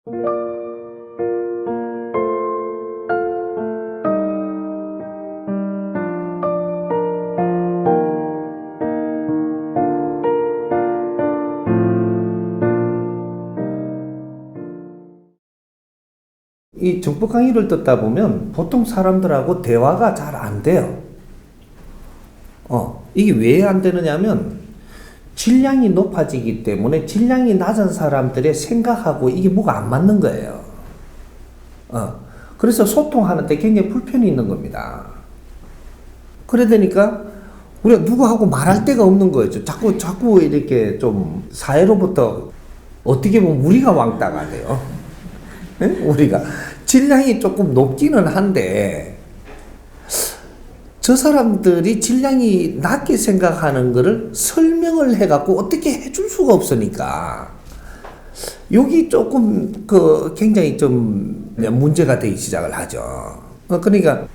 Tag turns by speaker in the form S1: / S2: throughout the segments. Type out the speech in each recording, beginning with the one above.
S1: 이 정법 강의를 듣다 보면 보통 사람들하고 대화가 잘 안 돼요. 이게 왜 안 되느냐면 질량이 높아지기 때문에 질량이 낮은 사람들의 생각하고 이게 뭐가 안 맞는 거예요. 그래서 소통하는데 굉장히 불편이 있는 겁니다. 그래 되니까 우리가 누구하고 말할 데가 없는 거죠. 자꾸 이렇게 좀 사회로부터 어떻게 보면 우리가 왕따가 돼요. 네? 우리가 질량이 조금 높기는 한데 저 사람들이 질량이 낮게 생각하는 거를 설명을 해갖고 어떻게 해줄 수가 없으니까 여기 조금 굉장히 좀 문제가 되기 시작을 하죠. 그러니까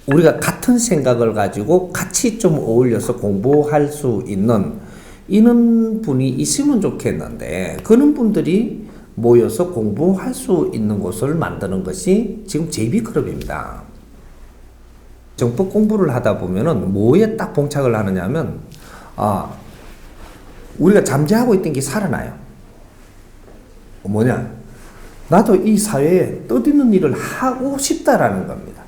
S1: 우리가 같은 생각을 가지고 같이 좀 어울려서 공부할 수 있는 이런 분이 있으면 좋겠는데 그런 분들이 모여서 공부할 수 있는 곳을 만드는 것이 지금 JB클럽입니다. 정법 공부를 하다 보면은 뭐에 딱 봉착을 하느냐 하면, 우리가 잠재하고 있던 게 살아나요. 뭐냐? 나도 이 사회에 뜻있는 일을 하고 싶다라는 겁니다.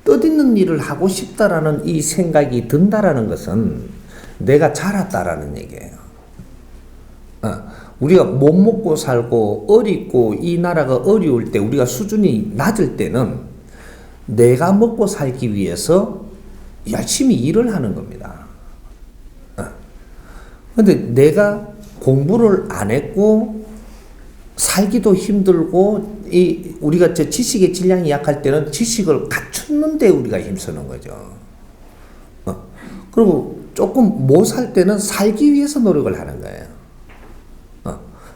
S1: 뜻있는 일을 하고 싶다라는 이 생각이 든다라는 것은 내가 자랐다라는 얘기예요. 우리가 못 먹고 살고 어렵고 이 나라가 어려울 때 우리가 수준이 낮을 때는 내가 먹고 살기 위해서 열심히 일을 하는 겁니다. 근데 내가 공부를 안 했고 살기도 힘들고 우리가 지식의 질량이 약할 때는 지식을 갖추는데 우리가 힘쓰는 거죠. 그리고 조금 못 살 때는 살기 위해서 노력을 하는 거예요.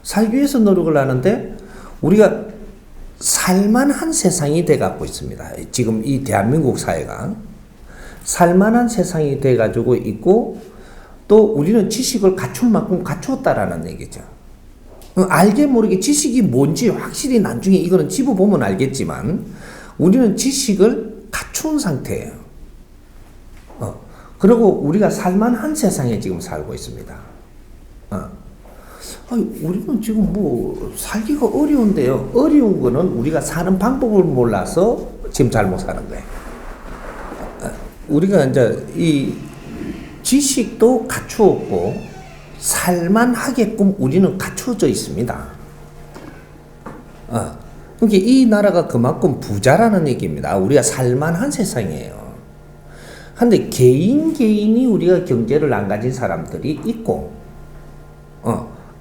S1: 살기 위해서 노력을 하는데 우리가 살만한 세상이 돼가고 있습니다. 지금 이 대한민국 사회가 살만한 세상이 돼가지고 있고 또 우리는 지식을 갖출 만큼 갖추었다라는 얘기죠. 알게 모르게 지식이 뭔지 확실히 나중에 이거는 집어보면 알겠지만 우리는 지식을 갖춘 상태예요. 그리고 우리가 살만한 세상에 지금 살고 있습니다. 우리는 지금 살기가 어려운데요. 어려운 거는 우리가 사는 방법을 몰라서 지금 잘못 사는 거예요. 우리가 이제 이 지식도 갖추었고, 살만하게끔 우리는 갖추어져 있습니다. 그러니까 이 나라가 그만큼 부자라는 얘기입니다. 우리가 살만한 세상이에요. 근데 개인이 우리가 경제를 안 가진 사람들이 있고,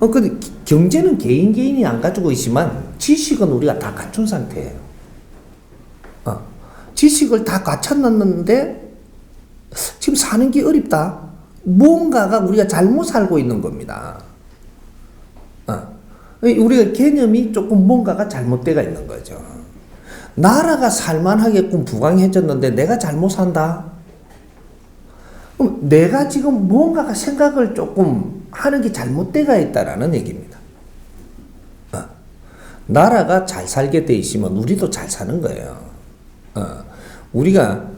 S1: 근데 경제는 개인이 안 가지고 있지만 지식은 우리가 다 갖춘 상태예요. 지식을 다 갖췄는데 지금 사는 게 어렵다. 뭔가가 우리가 잘못 살고 있는 겁니다. 우리가 개념이 조금 뭔가가 잘못되어 있는 거죠. 나라가 살만하게끔 부강해졌는데 내가 잘못 산다? 그럼 내가 지금 뭔가가 생각을 조금 하는 게 잘못되어 있다라는 얘기입니다. 나라가 잘 살게 돼 있으면 우리도 잘 사는 거예요. 우리가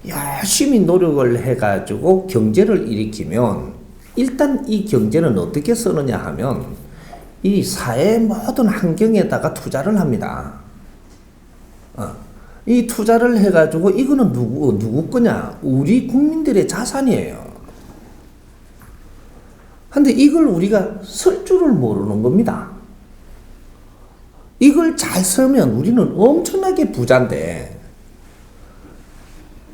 S1: 열심히 노력을 해가지고 경제를 일으키면 일단 이 경제는 어떻게 쓰느냐 하면 이 사회 모든 환경에다가 투자를 합니다. 이 투자를 해가지고 이거는 누구 거냐? 우리 국민들의 자산이에요. 근데 이걸 우리가 쓸 줄을 모르는 겁니다. 이걸 잘 쓰면 우리는 엄청나게 부자인데,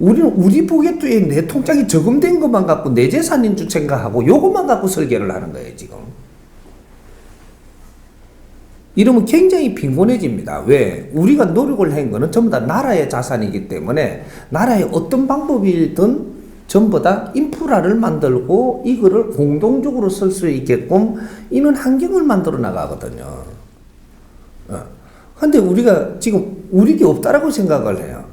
S1: 우리는 우리 포켓에 내 통장에 저금된 것만 갖고 내 재산인 줄 생각하고 요것만 갖고 설계를 하는 거예요, 지금. 이러면 굉장히 빈곤해집니다. 왜? 우리가 노력을 한 거는 전부 다 나라의 자산이기 때문에 나라의 어떤 방법이든 전부 다 인프라를 만들고 이거를 공동적으로 쓸 수 있게끔 이런 환경을 만들어 나가거든요. 근데 우리가 지금 우리 게 없다라고 생각을 해요.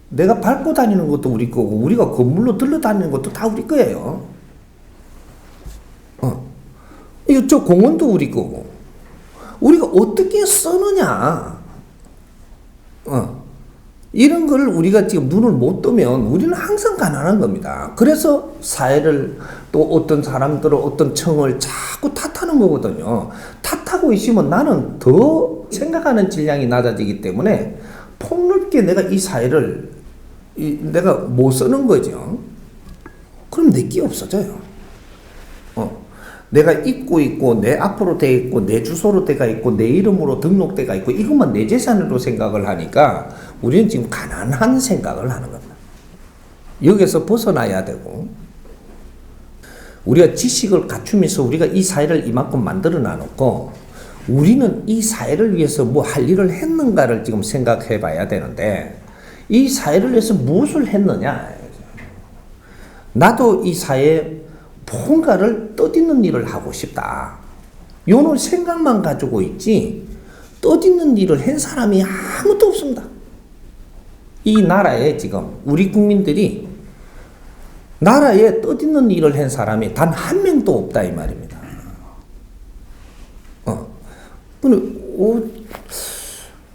S1: 내가 밟고 다니는 것도 우리 거고 우리가 건물로 들러 다니는 것도 다 우리 거예요. 저 공원도 우리 거고. 우리가 어떻게 쓰느냐. 이런 걸 우리가 지금 눈을 못 뜨면 우리는 항상 가난한 겁니다. 그래서 사회를 또 어떤 사람들은 어떤 청을 자꾸 탓하는 거거든요. 탓하고 있으면 나는 더 생각하는 질량이 낮아지기 때문에 폭넓게 내가 이 사회를 내가 못 쓰는 거죠. 그럼 내게 없어져요. 내가 입고 있고 내 앞으로 돼 있고 내 주소로 돼가 있고 내 이름으로 등록돼가 있고 이것만 내 재산으로 생각을 하니까 우리는 지금 가난한 생각을 하는 겁니다. 여기서 벗어나야 되고 우리가 지식을 갖추면서 우리가 이 사회를 이만큼 만들어 놔놓고 우리는 이 사회를 위해서 뭐 할 일을 했는가를 지금 생각해 봐야 되는데 이 사회를 위해서 무엇을 했느냐. 나도 이 사회에 뭔가를 떠드는 일을 하고 싶다. 요런 생각만 가지고 있지 떠드는 일을 한 사람이 아무도 없습니다. 이 나라에 지금 우리 국민들이 나라에 떠드는 일을 한 사람이 단 한 명도 없다 이 말입니다.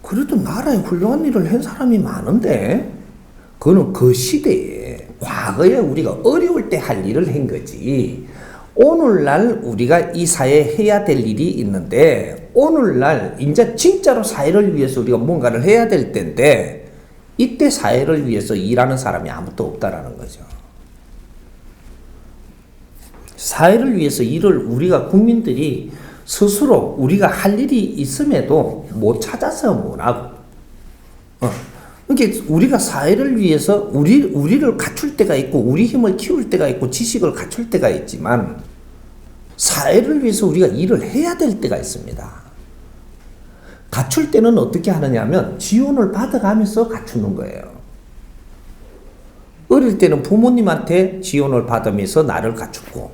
S1: 그래도 나라에 훌륭한 일을 한 사람이 많은데 그거는 그 시대에 과거에 우리가 어려울 때 할 일을 한 거지. 오늘날 우리가 이 사회에 해야 될 일이 있는데 오늘날 이제 진짜로 사회를 위해서 우리가 뭔가를 해야 될 때인데 이때 사회를 위해서 일하는 사람이 아무도 없다라는 거죠. 사회를 위해서 일을 우리가 국민들이 스스로 우리가 할 일이 있음에도 못 찾아서 못 하고 그러니까 우리가 사회를 위해서 우리를 갖출 때가 있고 우리 힘을 키울 때가 있고 지식을 갖출 때가 있지만 사회를 위해서 우리가 일을 해야 될 때가 있습니다. 갖출 때는 어떻게 하느냐 하면 지원을 받아가면서 갖추는 거예요. 어릴 때는 부모님한테 지원을 받으면서 나를 갖추고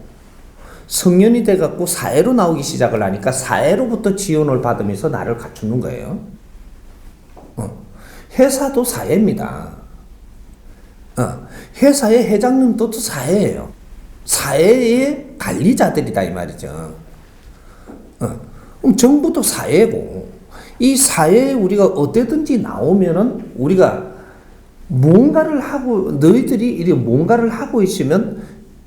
S1: 성년이 돼갖고 사회로 나오기 시작을 하니까 사회로부터 지원을 받으면서 나를 갖추는 거예요. 회사도 사회입니다. 회사의 회장님도 사회예요. 사회의 관리자들이다 이 말이죠. 그럼 정부도 사회고 이 사회에 우리가 어디든지 나오면은 우리가 뭔가를 하고 너희들이 이렇게 뭔가를 하고 있으면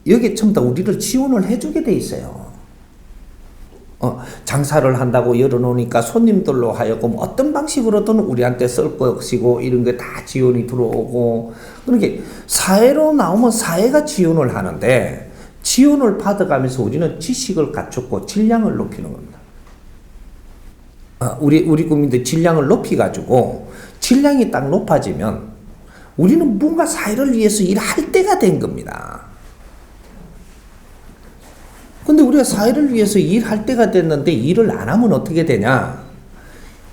S1: 여기에 전부 다 우리를 지원을 해주게 돼 있어요. 장사를 한다고 열어놓으니까 손님들로 하여금 어떤 방식으로든 우리한테 쓸 것이고 이런 게 다 지원이 들어오고 그러니까 사회로 나오면 사회가 지원을 하는데 지원을 받아가면서 우리는 지식을 갖췄고 질량을 높이는 겁니다. 우리 국민들 질량을 높이가지고 질량이 딱 높아지면 우리는 뭔가 사회를 위해서 일할 때가 된 겁니다. 근데 우리가 사회를 위해서 일할 때가 됐는데 일을 안 하면 어떻게 되냐?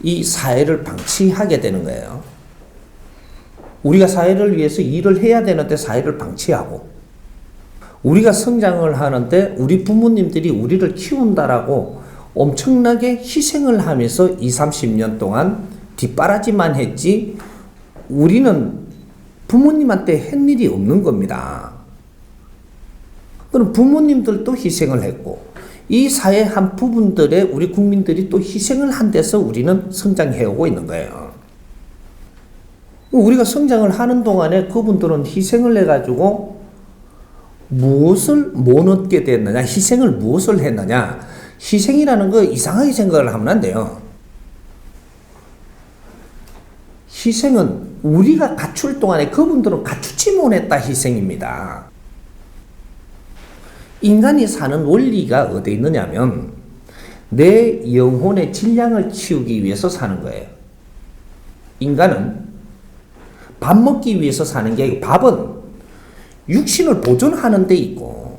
S1: 이 사회를 방치하게 되는 거예요. 우리가 사회를 위해서 일을 해야 되는데 사회를 방치하고 우리가 성장을 하는데 우리 부모님들이 우리를 키운다라고 엄청나게 희생을 하면서 20, 30년 동안 뒷바라지만 했지 우리는 부모님한테 한 일이 없는 겁니다. 그럼 부모님들도 희생을 했고 이 사회 한 부분들에 우리 국민들이 또 희생을 한 데서 우리는 성장해오고 있는 거예요. 우리가 성장을 하는 동안에 그분들은 희생을 해가지고 무엇을 못 얻게 됐느냐, 희생을 무엇을 했느냐, 희생이라는 거 이상하게 생각을 하면 안 돼요. 희생은 우리가 갖출 동안에 그분들은 갖추지 못했다 희생입니다. 인간이 사는 원리가 어디에 있느냐면 내 영혼의 질량을 키우기 위해서 사는 거예요. 인간은 밥 먹기 위해서 사는 게 아니고 밥은 육신을 보존하는 데 있고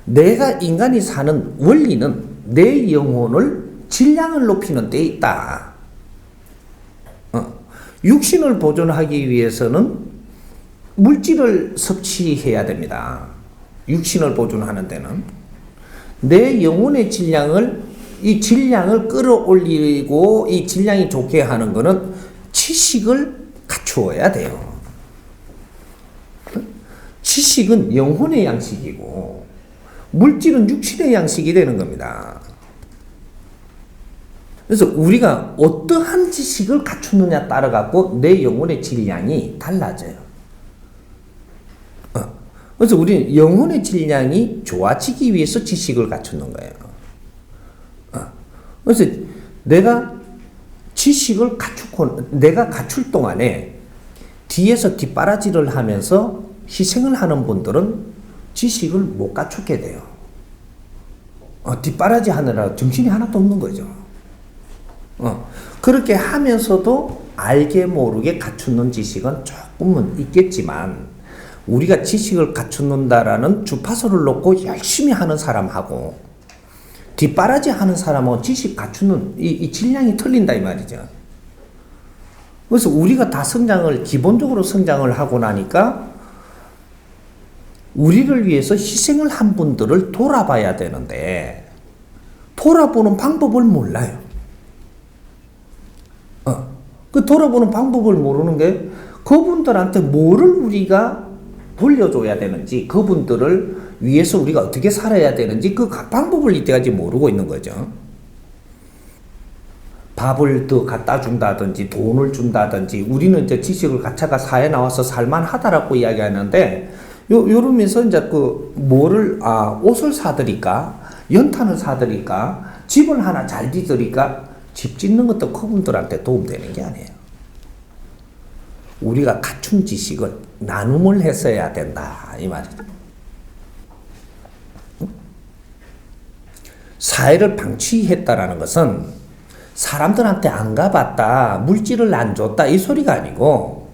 S1: 내가 인간이 사는 원리는 내 영혼을 질량을 높이는 데 있다. 육신을 보존하기 위해서는 물질을 섭취해야 됩니다. 육신을 보존하는 데는 내 영혼의 이 질량을 끌어올리고 이 질량이 좋게 하는 것은 지식을 갖추어야 돼요. 지식은 영혼의 양식이고 물질은 육신의 양식이 되는 겁니다. 그래서 우리가 어떠한 지식을 갖추느냐 따라 갖고 내 영혼의 질량이 달라져요. 그래서 우리는 영혼의 질량이 좋아지기 위해서 지식을 갖추는 거예요. 그래서 내가 지식을 내가 갖출 동안에 뒤에서 뒷바라지를 하면서 희생을 하는 분들은 지식을 못 갖추게 돼요. 뒷바라지 하느라 정신이 하나도 없는 거죠. 그렇게 하면서도 알게 모르게 갖추는 지식은 조금은 있겠지만 우리가 지식을 갖추는다라는 주파수를 놓고 열심히 하는 사람하고 뒷바라지 하는 사람하고 지식 갖추는 이 질량이 틀린다 이 말이죠. 그래서 우리가 다 기본적으로 성장을 하고 나니까 우리를 위해서 희생을 한 분들을 돌아봐야 되는데 돌아보는 방법을 몰라요. 그 돌아보는 방법을 모르는 게 그분들한테 뭐를 우리가 돌려줘야 되는지, 그분들을 위해서 우리가 어떻게 살아야 되는지 그 방법을 이때까지 모르고 있는 거죠. 밥을 더 갖다 준다든지 돈을 준다든지 우리는 이제 지식을 갖다가 사회에 나와서 살만하다라고 이야기하는데 요러면서 이제 옷을 사드릴까, 연탄을 사드릴까, 집을 하나 잘 짓드릴까, 집 짓는 것도 그분들한테 도움되는 게 아니에요. 우리가 갖춘 지식을 나눔을 했어야 된다 이 말이죠. 사회를 방치했다라는 것은 사람들한테 안 가봤다, 물질을 안 줬다 이 소리가 아니고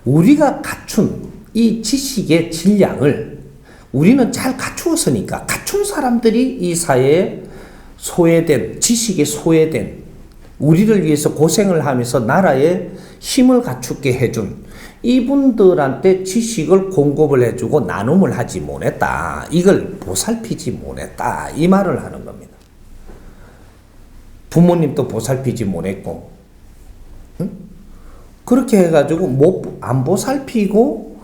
S1: 우리가 갖춘 이 지식의 질량을 우리는 잘 갖추었으니까 갖춘 사람들이 이 사회에 지식에 소외된 우리를 위해서 고생을 하면서 나라에 힘을 갖추게 해준 이분들한테 지식을 공급을 해주고 나눔을 하지 못했다. 이걸 보살피지 못했다. 이 말을 하는 겁니다. 부모님도 보살피지 못했고, 응? 그렇게 해가지고 안 보살피고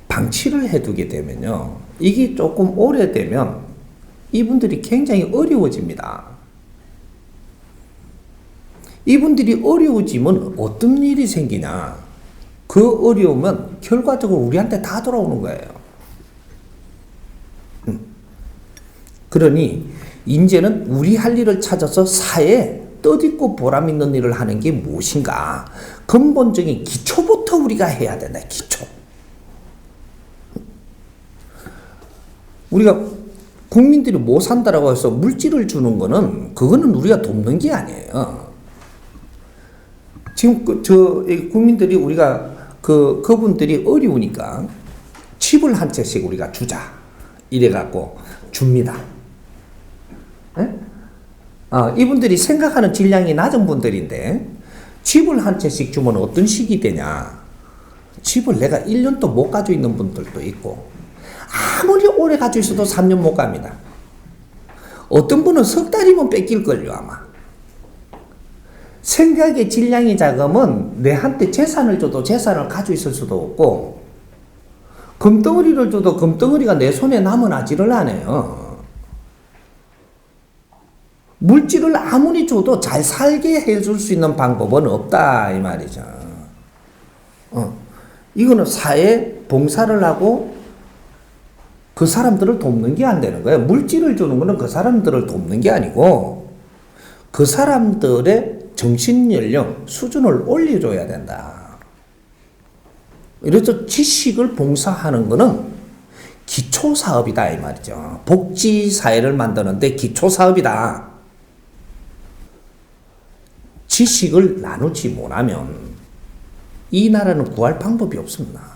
S1: 방치를 해두게 되면요, 이게 조금 오래되면 이분들이 굉장히 어려워집니다. 이분들이 어려워지면 어떤 일이 생기냐, 그 어려우면 결과적으로 우리한테 다 돌아오는 거예요. 그러니 이제는 우리 할 일을 찾아서 사회에 뜻있고 보람 있는 일을 하는 게 무엇인가, 근본적인 기초부터 우리가 해야 된다. 기초. 우리가 국민들이 못 산다라고 해서 물질을 주는 거는 그거는 우리가 돕는 게 아니에요. 지금 국민들이 우리가 그분들이 어려우니까 칩을 한 채씩 우리가 주자 이래갖고 줍니다. 이분들이 생각하는 질량이 낮은 분들인데 칩을 한 채씩 주면 어떤 식이 되냐, 칩을 내가 1년도 못 가지고 있는 분들도 있고 아무리 오래 가지고 있어도 3년 못 갑니다. 어떤 분은 석 달이면 뺏길걸요 아마. 생각의 질량이 작으면 내한테 재산을 줘도 재산을 가지고 있을 수도 없고, 금덩어리를 줘도 금덩어리가 내 손에 남아나지를 않아요. 물질을 아무리 줘도 잘 살게 해줄 수 있는 방법은 없다 이 말이죠. 이거는 사회 봉사를 하고 그 사람들을 돕는 게 안 되는 거예요. 물질을 주는 거는 그 사람들을 돕는 게 아니고 그 사람들의 정신연령 수준을 올려줘야 된다. 이래서 지식을 봉사하는 거는 기초사업이다 이 말이죠. 복지사회를 만드는데 기초사업이다. 지식을 나누지 못하면 이 나라는 구할 방법이 없습니다.